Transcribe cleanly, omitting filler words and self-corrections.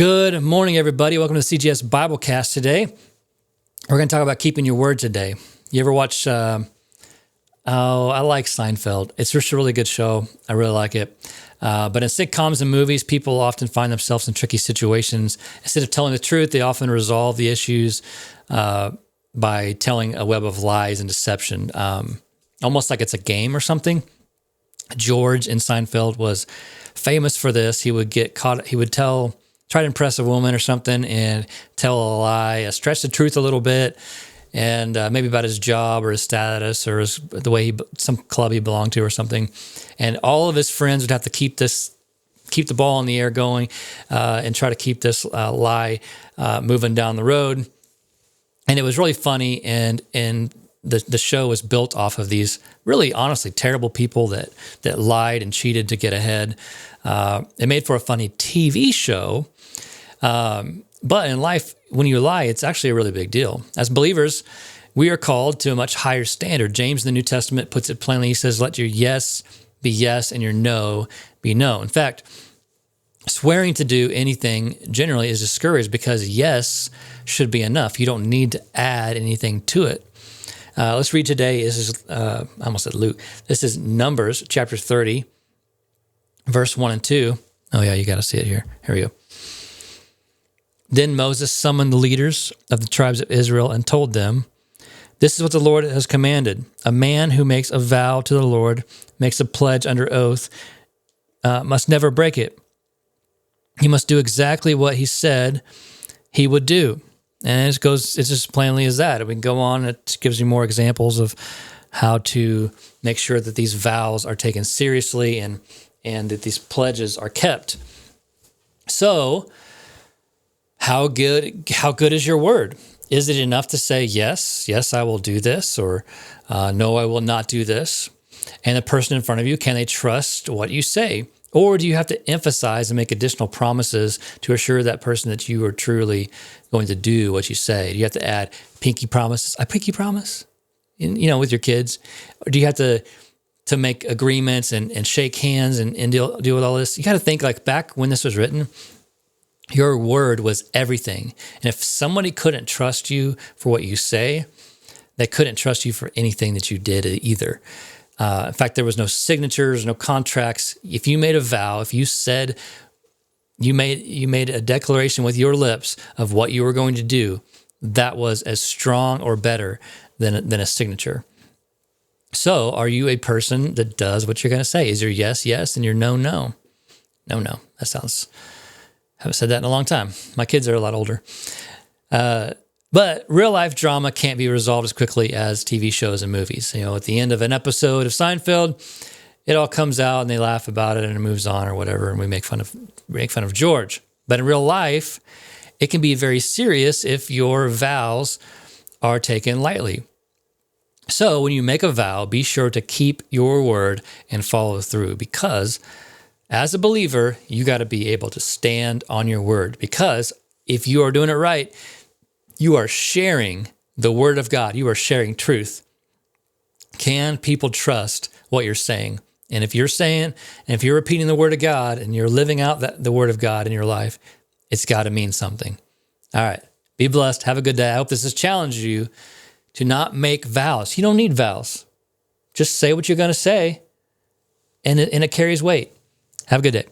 Good morning, everybody. Welcome to the CGS Biblecast today. We're going to talk about keeping your word today. You ever watch, I like Seinfeld. It's just a really good show. I really like it. But in sitcoms and movies, people often find themselves in tricky situations. Instead of telling the truth, they often resolve the issues by telling a web of lies and deception, almost like it's a game or something. George in Seinfeld was famous for this. He would get caught, he would try to impress a woman or something and tell a lie, stretch the truth a little bit, and maybe about his job or his status or the way some club he belonged to or something. And all of his friends would have to keep the ball in the air going and try to keep this lie moving down the road. And it was really funny, and the show was built off of these really, honestly, terrible people that lied and cheated to get ahead. It made for a funny TV show. But in life, when you lie, it's actually a really big deal. As believers, we are called to a much higher standard. James in the New Testament puts it plainly. He says, let your yes be yes and your no be no. In fact, swearing to do anything generally is discouraged because yes should be enough. You don't need to add anything to it. Let's read today. This is, I almost said Luke. This is Numbers chapter 30, verse 1 and 2. Oh yeah, you got to see it here. Here we go. Then Moses summoned the leaders of the tribes of Israel and told them, this is what the Lord has commanded. A man who makes a vow to the Lord, makes a pledge under oath, must never break it. He must do exactly what he said he would do. And it's just plainly as that. We can go on. It gives you more examples of how to make sure that these vows are taken seriously and that these pledges are kept. So, how good is your word? Is it enough to say, yes, I will do this, or no, I will not do this? And the person in front of you, can they trust what you say? Or do you have to emphasize and make additional promises to assure that person that you are truly going to do what you say? Do you have to add pinky promises? I pinky promise? With your kids? Or do you have to make agreements and shake hands and deal with all this? You got to think like back when this was written, your word was everything. And if somebody couldn't trust you for what you say, they couldn't trust you for anything that you did either. In fact, there was no signatures, no contracts. If you made a vow, if you said you made a declaration with your lips of what you were going to do, that was as strong or better than a signature. So, are you a person that does what you're going to say? Is your yes, yes, and your no, no? No, no. That sounds... I haven't said that in a long time. My kids are a lot older. But real life drama can't be resolved as quickly as TV shows and movies. At the end of an episode of Seinfeld, it all comes out and they laugh about it and it moves on or whatever, and we make fun of George. But in real life, it can be very serious if your vows are taken lightly. So when you make a vow, be sure to keep your word and follow through, because as a believer, you got to be able to stand on your word, because if you are doing it right, you are sharing the word of God. You are sharing truth. Can people trust what you're saying? And if you're repeating the word of God and you're living out the word of God in your life, it's got to mean something. All right. Be blessed. Have a good day. I hope this has challenged you to not make vows. You don't need vows. Just say what you're going to say, and it carries weight. Have a good day.